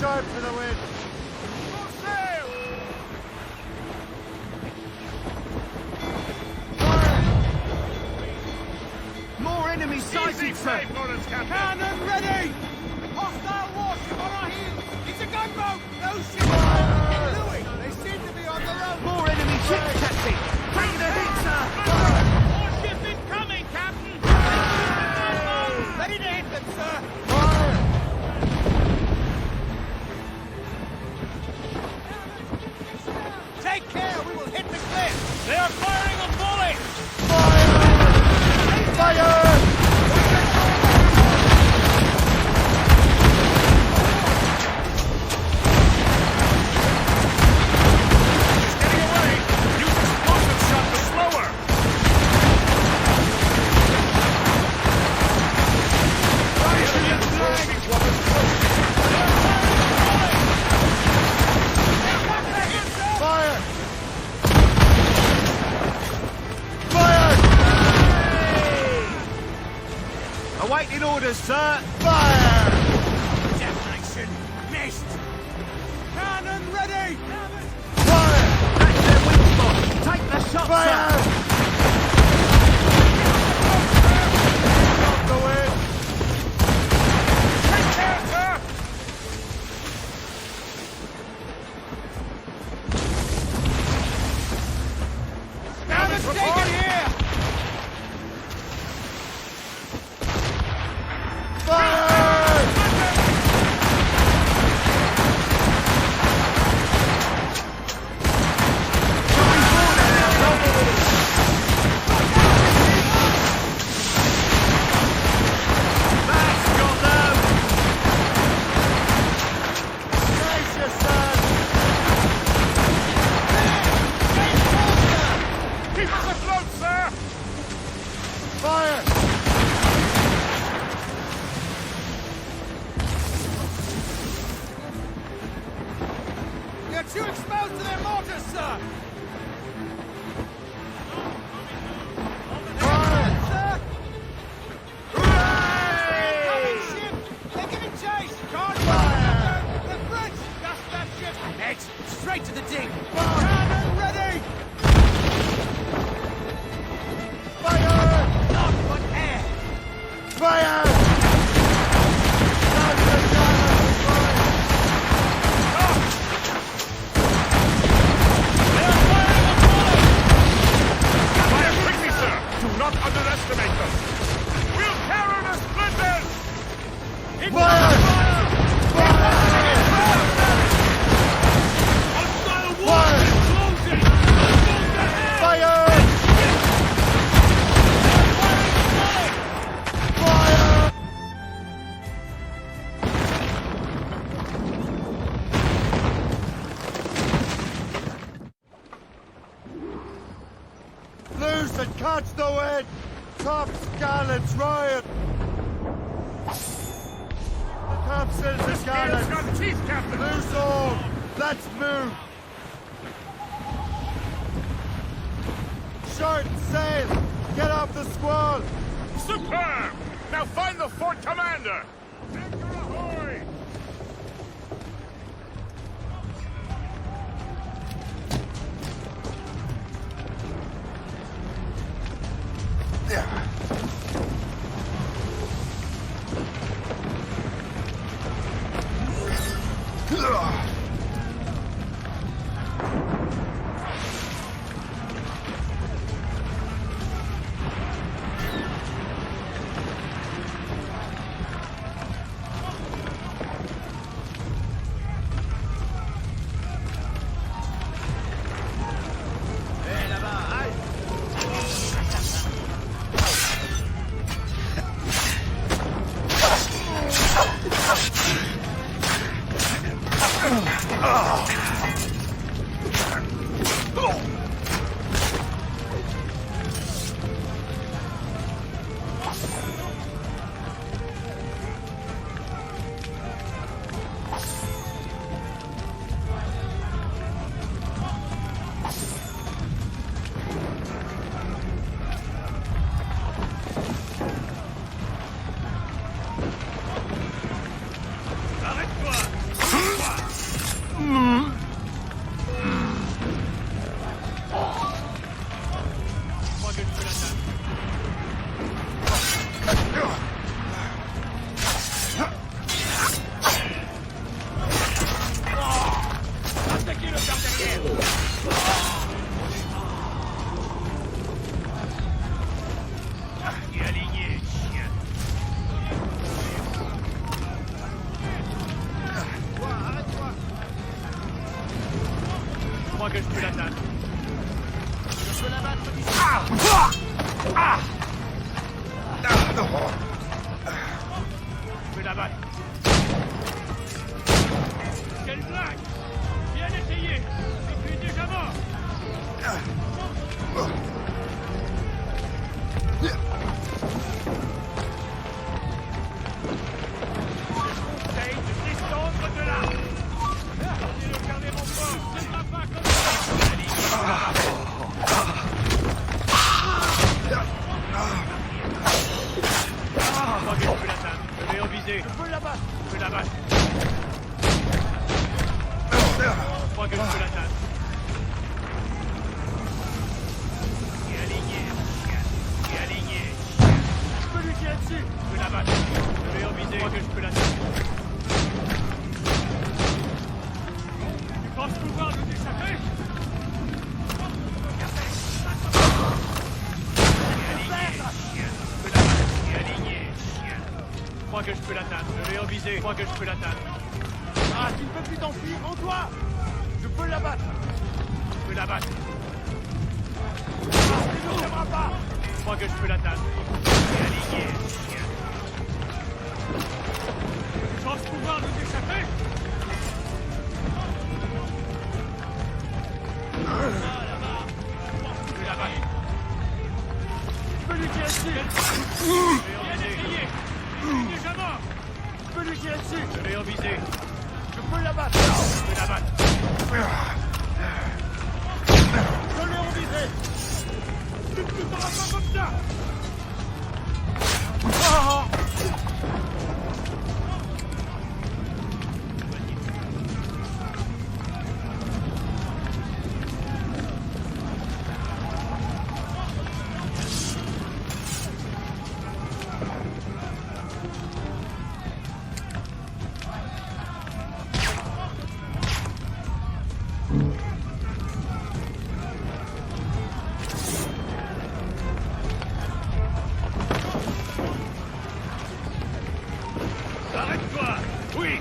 sharp to the wind. Full sail! More enemy sighted, sir! Cannon ready! Hostile warship on our heels! It's a gunboat! No ship! Louis, they seem to be on their own! More enemy ships, Captain! Take the hit, sir! Warship incoming, Captain! Ready to hit them, sir! Take care, we will hit the cliff! They are firing a volley! Fire! Awaiting orders, sir! Fire! Detonation missed! Cannon ready! Fire! That's their weak spot! Take the shot, Fire! sir! Off the wind! Take care, sir! Now the taken here! Fire! That's got them! Brace yourself! Keep us afloat, sir! Fire! You're too exposed to their mortars, sir! Fire! Sir! Incoming ship! They're giving chase! Can't fire! The French! Dust that ship! Ahead! Straight to the dig! Cannon ready! Fire! Not but air! Fire! Down the cannon! Fire quickly, sir! Do not underestimate them! We'll carry the splinters! Fire! Fire! Hostile Fire! closing! Fire! Fire! Loose and catch the wind! Top gallants riot! The topsails and gallants! got teeth, Captain! Loose all! Let's move! Short sail! Get off the squall! Superb! Now find the fort commander! Anchor ahoy! que je peux l'atteindre. Je peux l'abattre d'ici. Je peux l'abattre. Quelle blague! Bien essayé! Mais tu es déjà mort! J'essaye de descendre de là! J'ai regardé mon corps! Ce sera pas comme ça! Je crois que je peux l'atteindre. Je vais en viser. Je peux l'abattre. Je peux l'abattre. Je crois que je peux l'atteindre. Il est aligné. Il est aligné. Je peux lui tirer dessus. Je peux l'abattre. Je vais en viser. Je crois que je peux l'atteindre. Tu penses pouvoir nous échapper? Je crois que je peux l'atteindre. Je vais en viser. Je crois que je peux l'atteindre. Ah, tu ne peux plus t'enfuir. En toi. Je peux l'abattre. Je peux l'abattre. Il ne tiendra pas. Je crois que je peux l'atteindre. Il est aligné. Tu penses pouvoir nous échapper? Je peux l'abattre. Je peux lui tirer dessus. Bien essayé. Il est déjà mort. Je peux lui tirer dessus. Je vais en viser. Je peux l'abattre. Je peux l'abattre. Je l'ai envisé. Tu ne te feras pas comme ça. Arrête-toi! Oui!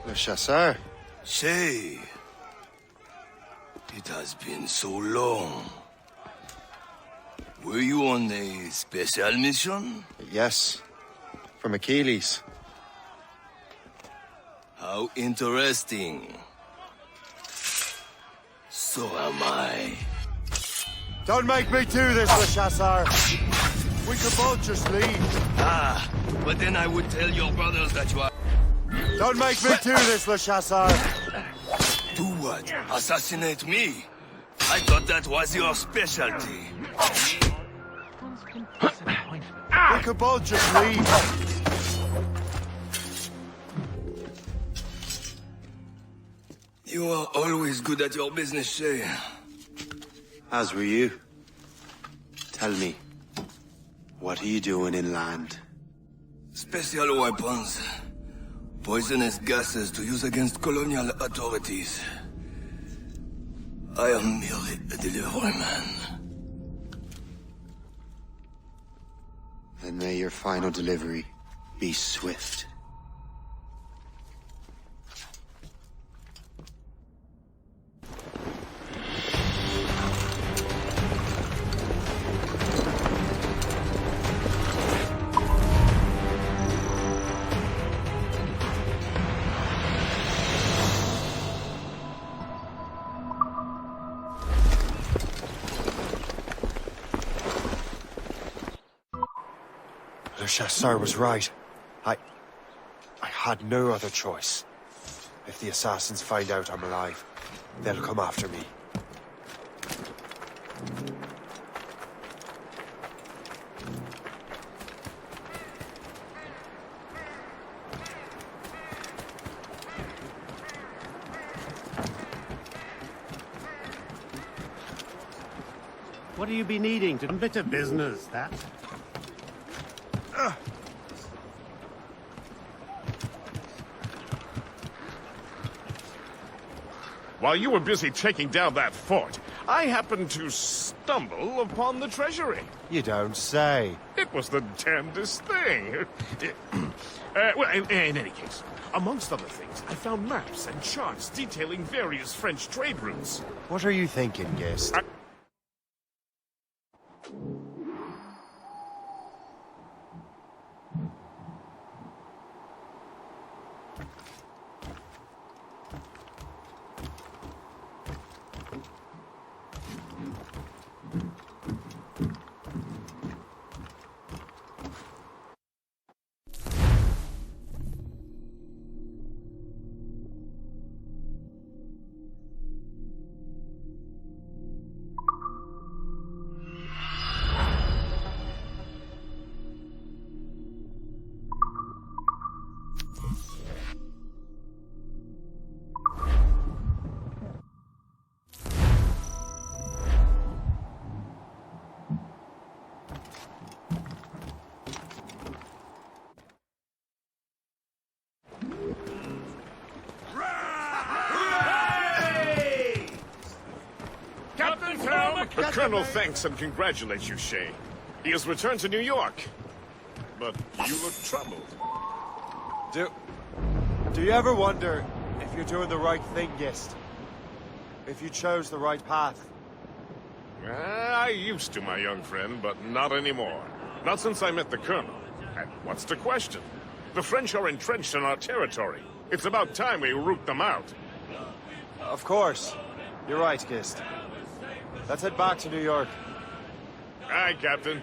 Le chasseur. Shay, it has been so long. Were you on a special mission? Yes. From Achilles. How interesting. So am I. Don't make me do this, Le Chasseur. We could both just leave. Ah, but then I would tell your brothers that you are... Don't make me do this, Le Chasseur. Do what? Assassinate me? I thought that was your specialty. We could both just leave. You are always good at your business, Shay. As were you. Tell me, what are you doing inland? Special weapons. Poisonous gases to use against colonial authorities. I am merely a delivery man. Then may your final delivery be swift. Le Chasseur was right. I had no other choice. If the assassins find out I'm alive, they'll come after me. What do you be needing? A bit of business, that. While you were busy taking down that fort, I happened to stumble upon the treasury. You don't say. It was the damnedest thing. Well, in any case, amongst other things, I found maps and charts detailing various French trade routes. What are you thinking, Gist? Captain Cormac! The Colonel thanks and congratulates you, Shay. He has returned to New York. But you look troubled. Do you ever wonder if you're doing the right thing, Gist? If you chose the right path? I used to, my young friend, but not anymore. Not since I met the Colonel. And what's the question? The French are entrenched in our territory. It's about time we root them out. Of course. You're right, Gist. Let's head back to New York. Aye, Captain.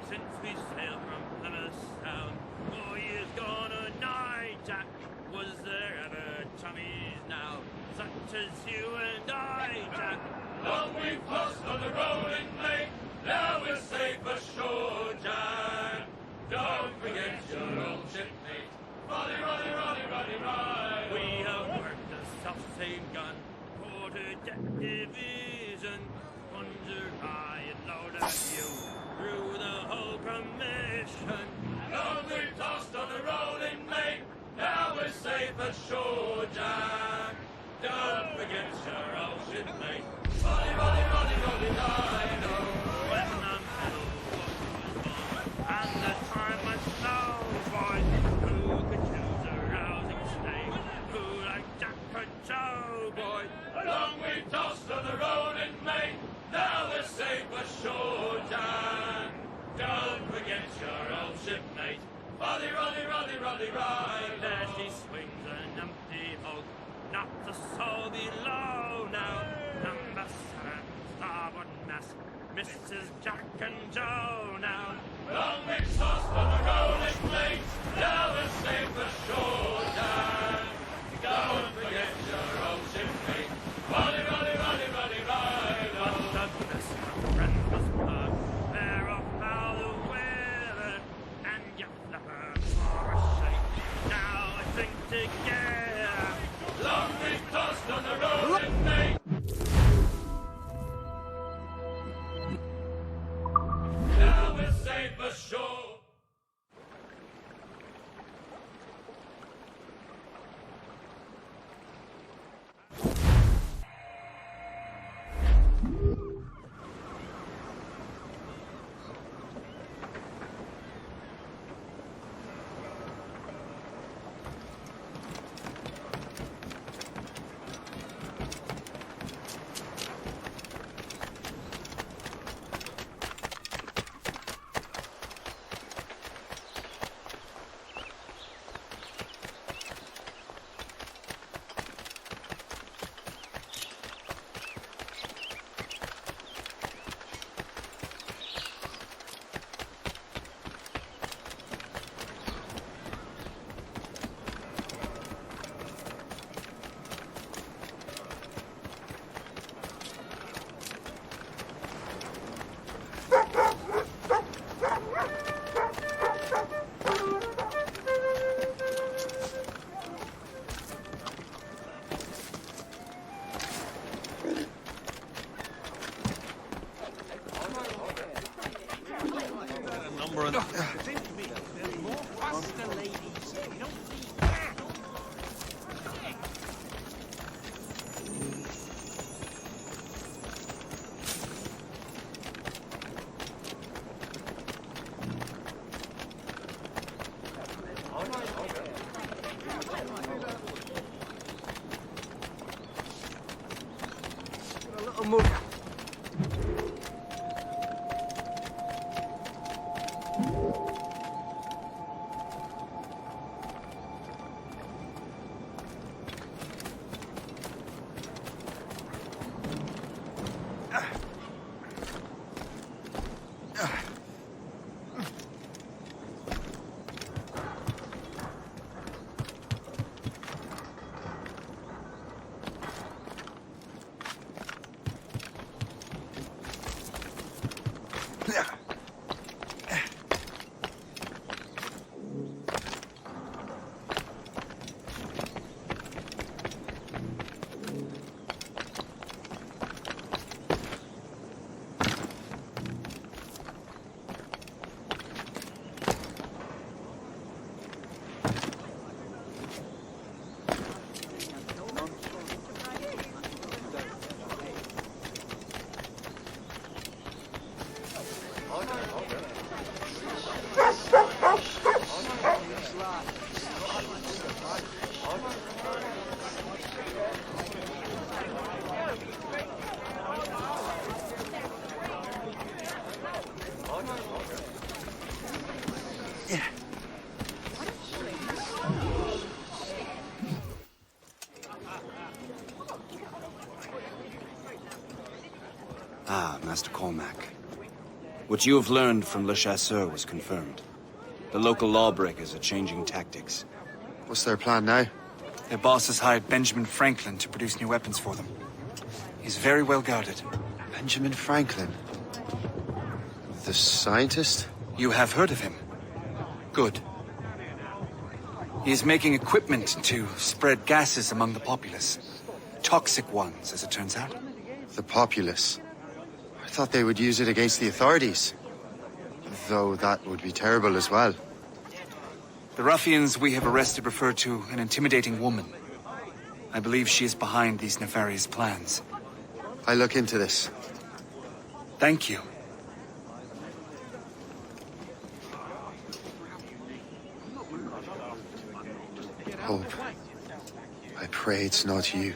Since we sailed from Plymouth Sound, 4 years gone a night, Jack. Was there ever chummies now, such as you and I, Jack? Long we've tossed on the rolling lake, now we're safe ashore, Jack. Don't forget your old shipmate, Roddy, Roddy, Roddy, Roddy, Roddy. We have worked a self-same gun, quarter-deck division, plunger high and load at you through the whole commission. Long we've tossed on the rolling lake, now we're safe ashore, Jack. Don't forget your old shipmate, Roddy, Roddy, Roddy, Roddy, Rhino. When the middle was on and the time was slow, boys, who could choose a rousing stake? Who like Jack or Joe, boy? Long we've tossed on the rolling lake, now we're safe ashore, Jack. Don't forget your old shipmate, Roddy, Roddy, Roddy, Roddy, Roddy. There she swings an empty hulk, not a soul below now. Number 7, starboard mast, Mrs. Jack and Joe now. Long we've tossed on the rolling lake, now we're safe ashore, Jack. Don't forget your old shipmate, Roddy, Roddy, Roddy, Roddy, Roddy. But the best of friends was her, they're off how the weather, and you flapper for a shake. Now I think together, long we've tossed on the rolling lake. Now we're safe ashore. Master Cormac. What you have learned from Le Chasseur was confirmed. The local lawbreakers are changing tactics. What's their plan now? Their boss has hired Benjamin Franklin to produce new weapons for them. He's very well guarded. Benjamin Franklin? The scientist? You have heard of him? Good. He is making equipment to spread gases among the populace. Toxic ones, as it turns out. The populace? I thought they would use it against the authorities. Though that would be terrible as well. The ruffians we have arrested refer to an intimidating woman. I believe she is behind these nefarious plans. I'll look into this. Thank you. Hope. I pray it's not you.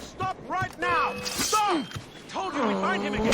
Stop right now! Stop! Told you we'd find him again!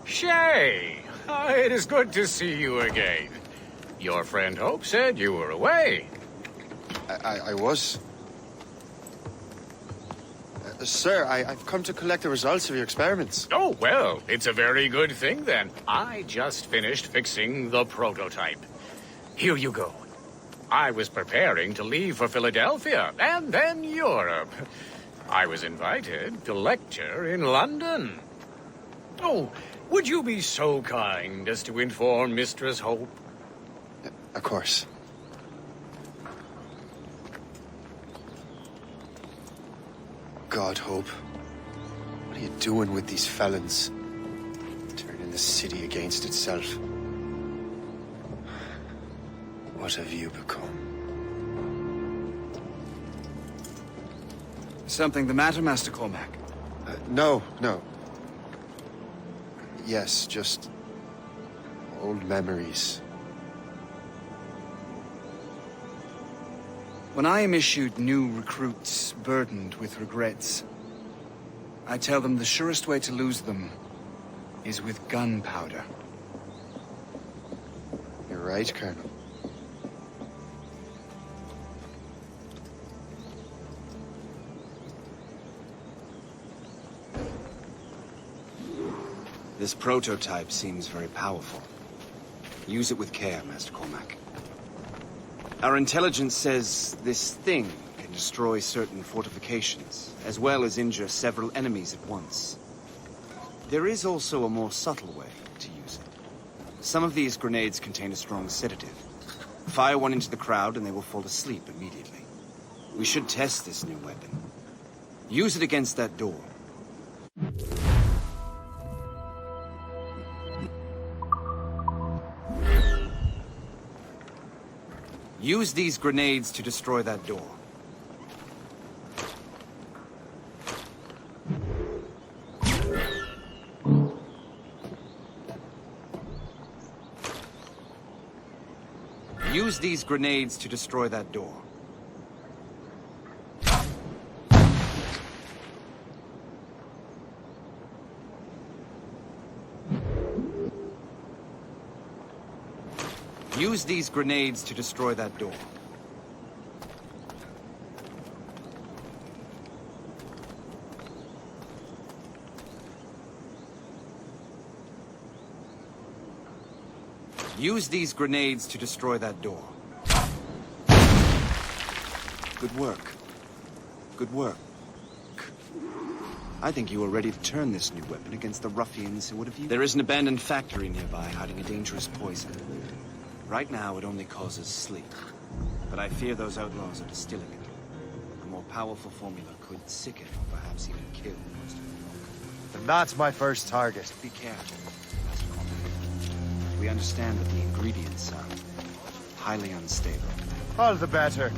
Shay! It is good to see you again. Your friend Hope said you were away. I was. Sir, I've come to collect the results of your experiments. Oh, well, it's a very good thing then. I just finished fixing the prototype. Here you go. I was preparing to leave for Philadelphia and then Europe. I was invited to lecture in London. Oh, would you be so kind as to inform Mistress Hope? Of course. God, Hope. What are you doing with these felons? Turning the city against itself. What have you become? Something the matter, Master Cormac? No. Yes, just old memories. When I am issued new recruits burdened with regrets, I tell them the surest way to lose them is with gunpowder. You're right, Colonel. This prototype seems very powerful. Use it with care, Master Cormac. Our intelligence says this thing can destroy certain fortifications, as well as injure several enemies at once. There is also a more subtle way to use it. Some of these grenades contain a strong sedative. Fire one into the crowd and they will fall asleep immediately. We should test this new weapon. Use it against that door. Use these grenades to destroy that door. Use these grenades to destroy that door. Use these grenades to destroy that door. Use these grenades to destroy that door. Good work. Good work. I think you are ready to turn this new weapon against the ruffians who would have used it. There is an abandoned factory nearby hiding a dangerous poison. Right now, it only causes sleep. But I fear those outlaws are distilling it. A more powerful formula could sicken or perhaps even kill most of the folk. Then that's my first target. Be careful, Master Cormac. We understand that the ingredients are highly unstable. All the better.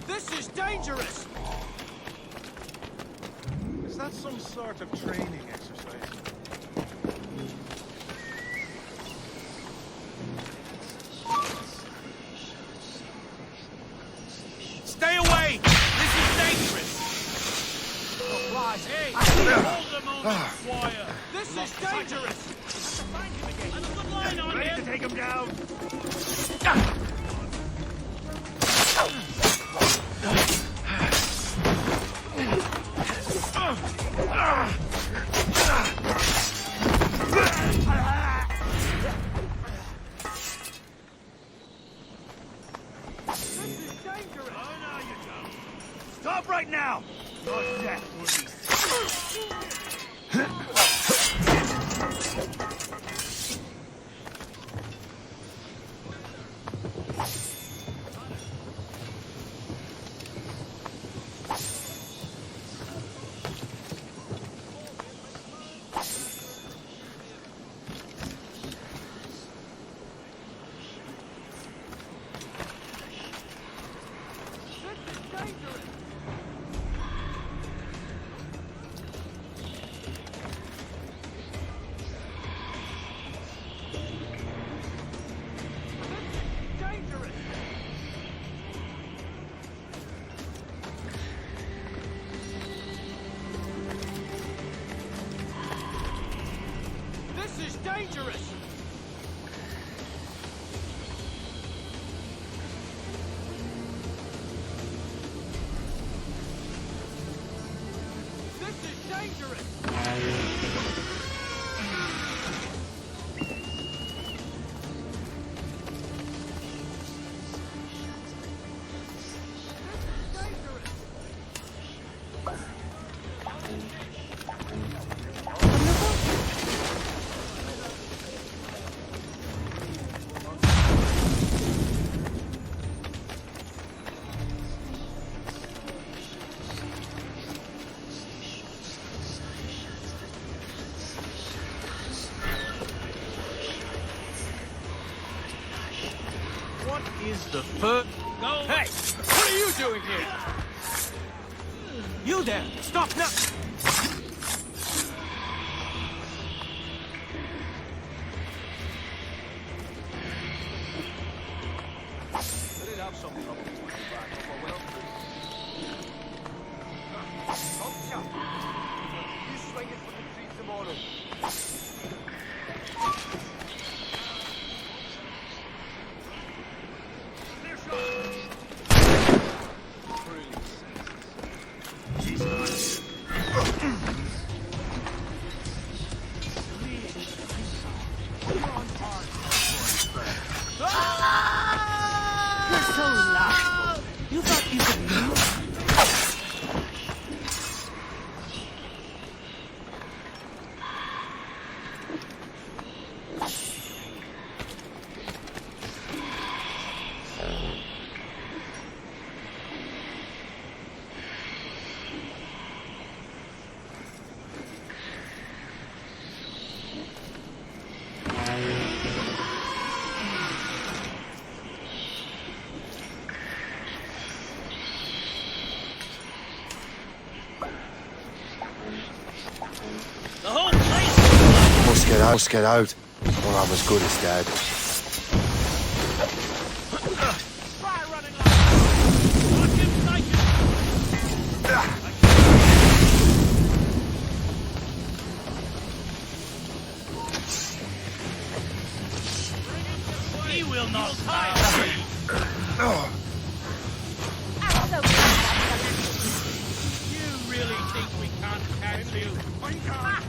This is dangerous! Is that some sort of training exercise? Stay away! This is dangerous! Supplies! Hey! Hold them on the wire! This is dangerous! Find him again! Another line on Ready him! to take him down? Stop right now! Not yet, dangerous! This is dangerous! Is the first... Go! Hey! What are you doing here? You there! Stop now! They did have some trouble with the back, but well... You swing it for the treat tomorrow. get out, or I'm as good as dead. Try running like watch him station. He will not tire. You really think we can't catch you? Ha!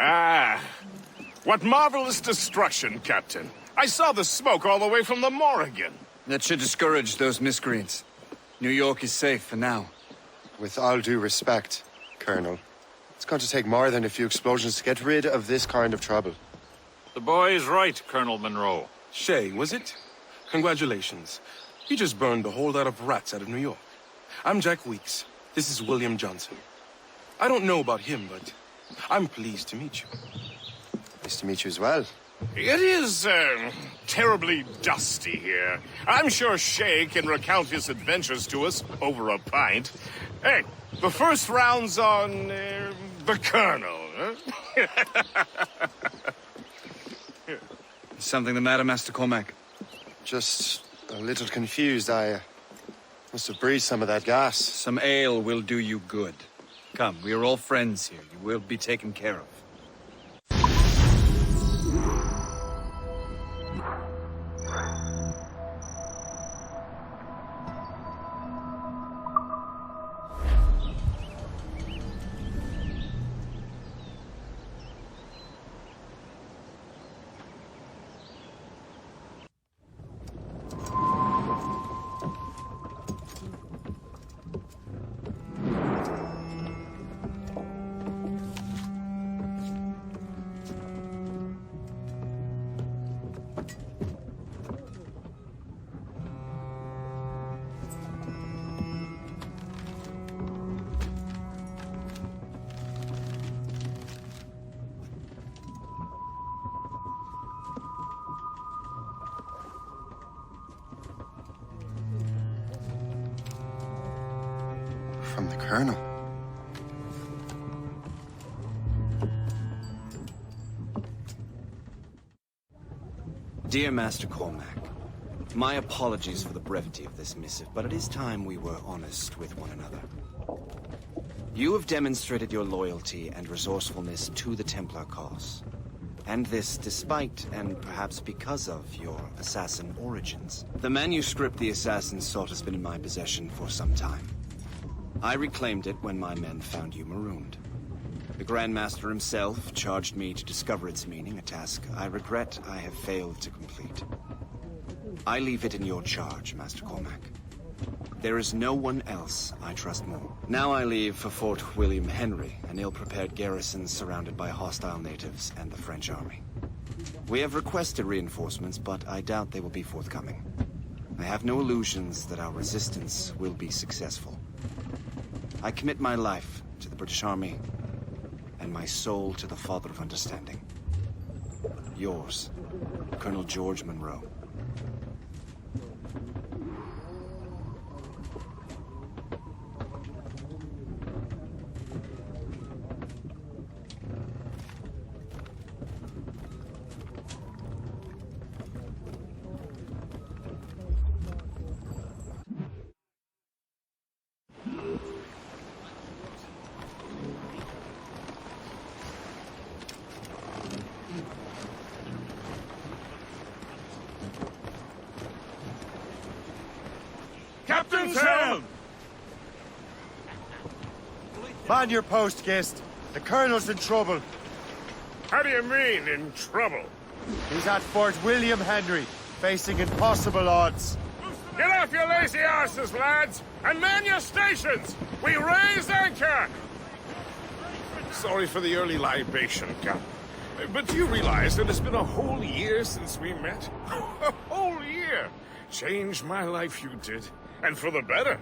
Ah, what marvelous destruction, Captain. I saw the smoke all the way from the Morrigan. That should discourage those miscreants. New York is safe for now. With all due respect, Colonel, it's going to take more than a few explosions to get rid of this kind of trouble. The boy is right, Colonel Monroe. Shay, was it? Congratulations. You just burned a whole lot of rats out of New York. I'm Jack Weeks. This is William Johnson. I don't know about him, but I'm pleased to meet you. Nice to meet you as well. It is, terribly dusty here. I'm sure Shay can recount his adventures to us over a pint. Hey, the first round's on, the Colonel, huh? Something the matter, Master Cormac? Just a little confused. I must have breathed some of that gas. Some ale will do you good. Come, we are all friends here. You will be taken care of. From the Colonel. Dear Master Cormac, my apologies for the brevity of this missive, but it is time we were honest with one another. You have demonstrated your loyalty and resourcefulness to the Templar cause. And this despite, and perhaps because of, your assassin origins. The manuscript the assassins sought has been in my possession for some time. I reclaimed it when my men found you marooned. The Grand Master himself charged me to discover its meaning, a task I regret I have failed to complete. I leave it in your charge, Master Cormac. There is no one else I trust more. Now I leave for Fort William Henry, an ill-prepared garrison surrounded by hostile natives and the French army. We have requested reinforcements, but I doubt they will be forthcoming. I have no illusions that our resistance will be successful. I commit my life to the British Army, and my soul to the Father of Understanding. Yours, Colonel George Monroe. Captain's helm! Man your post, Gist. The Colonel's in trouble. How do you mean, in trouble? He's at Fort William Henry, facing impossible odds. Get off your lazy arses, lads, and man your stations! We raise anchor! Sorry for the early libation, Cap. But do you realize that it's been a whole year since we met? A whole year! Changed my life, you did. And for the better.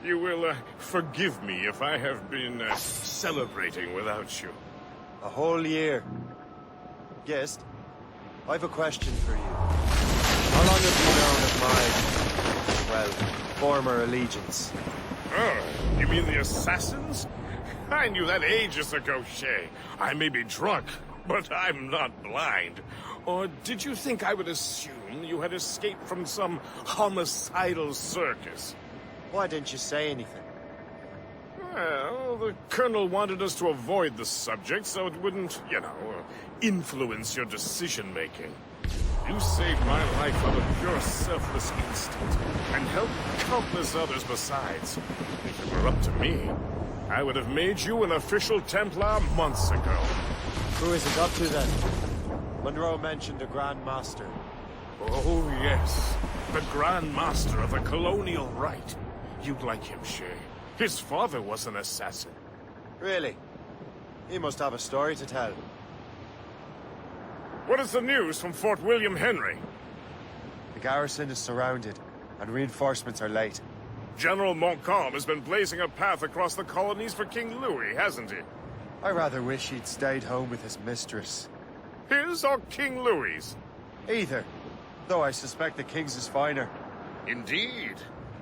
You will forgive me if I have been celebrating without you. A whole year. Guest, I've a question for you. How long have you known of my, well, former allegiance? Oh, you mean the Assassins? I knew that ages ago, Shay. I may be drunk, but I'm not blind. Or did you think I would assume you had escaped from some homicidal circus? Why didn't you say anything? Well, the Colonel wanted us to avoid the subject so it wouldn't, influence your decision-making. You saved my life out of pure selfless instinct, and helped countless others besides. If it were up to me, I would have made you an official Templar months ago. Who is it up to then? Monroe mentioned a Grand Master. Oh, yes. The Grand Master of the Colonial Rite. You'd like him, Shay. His father was an assassin. Really? He must have a story to tell. What is the news from Fort William Henry? The garrison is surrounded, and reinforcements are late. General Montcalm has been blazing a path across the colonies for King Louis, hasn't he? I rather wish he'd stayed home with his mistress. His or King Louis's? Either, though I suspect the king's is finer. Indeed.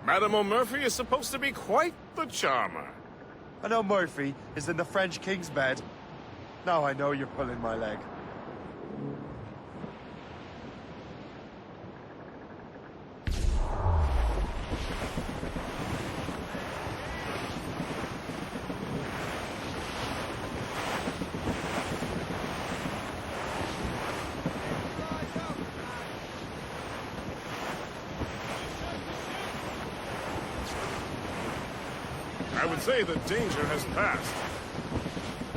Madame O'Murphy is supposed to be quite the charmer. I know Murphy is in the French king's bed. Now I know you're pulling my leg. I would say the danger has passed.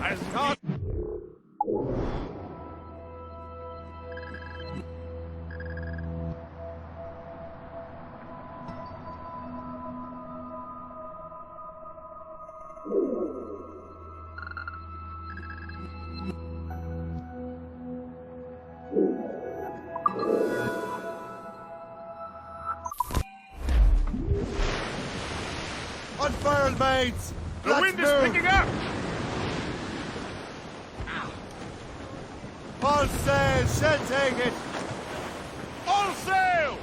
As God. Unfurl, mates! The Let's wind move. is picking up! All sail! Shed take it! All sail!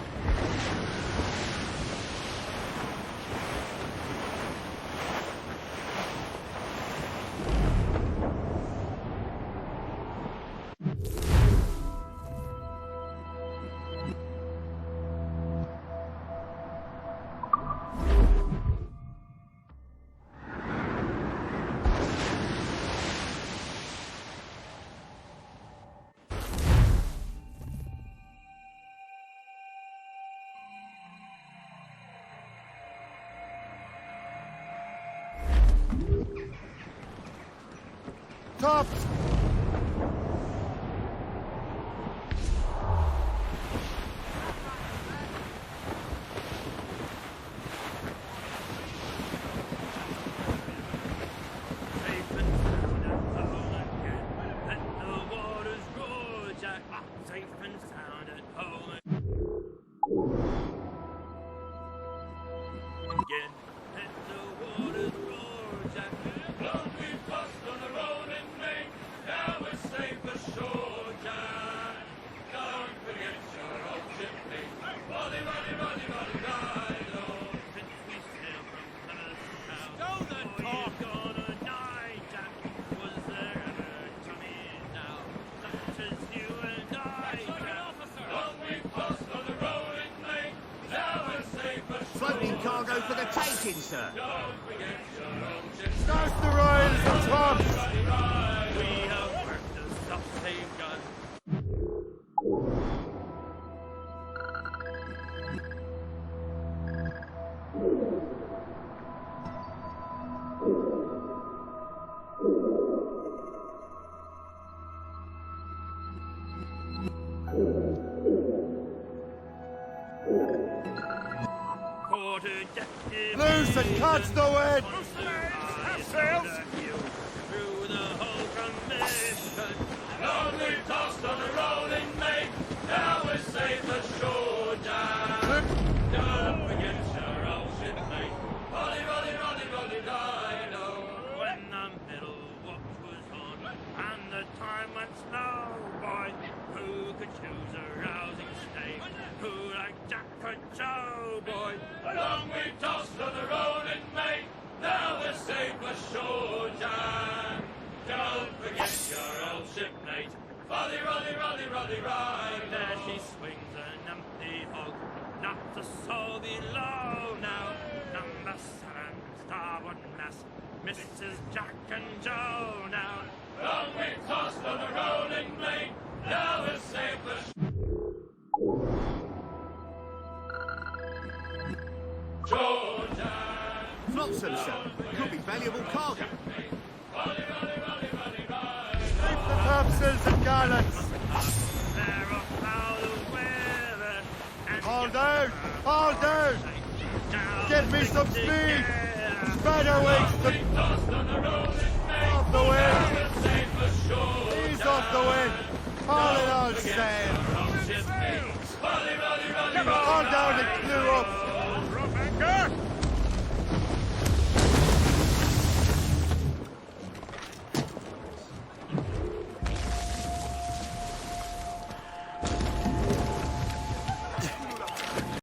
Tops! Cargo for the taking, sir. Start the royals and tops! We have practiced the same gun. Loose and catch the wind! Have sails! Through the hole from this tossed on the rolling main. Now we're safe ashore, Jack. Don't forget your old shipmate. Rolly, rolly, rolly, rolly, ride-o. When the middle watch was on and the time went slow, boy, who could choose a rousing stave? Who like Jack or Joe, boy? Along we tossed on the rolling main. Now we're safe ashore, Jack. Don't forget your old shipmate. Rolly, rolly, rolly, rolly, ride. There she swings an empty hog, not a soul below now. Number 7, starboard mast, Mrs. Jack and Joe now. Long we tossed on the rolling main. Now we're safe ashore, Jack. Flotsam, sir. Could be valuable cargo. Rolly, rolly, rolly, rolly, ride. Keep the topsails and gallants! They're off out of weather. Haul down! Haul down! Get me some speed! Spreader wings! Off the wind! Ease off the wind! Haul it all sail! Haul down and clew up!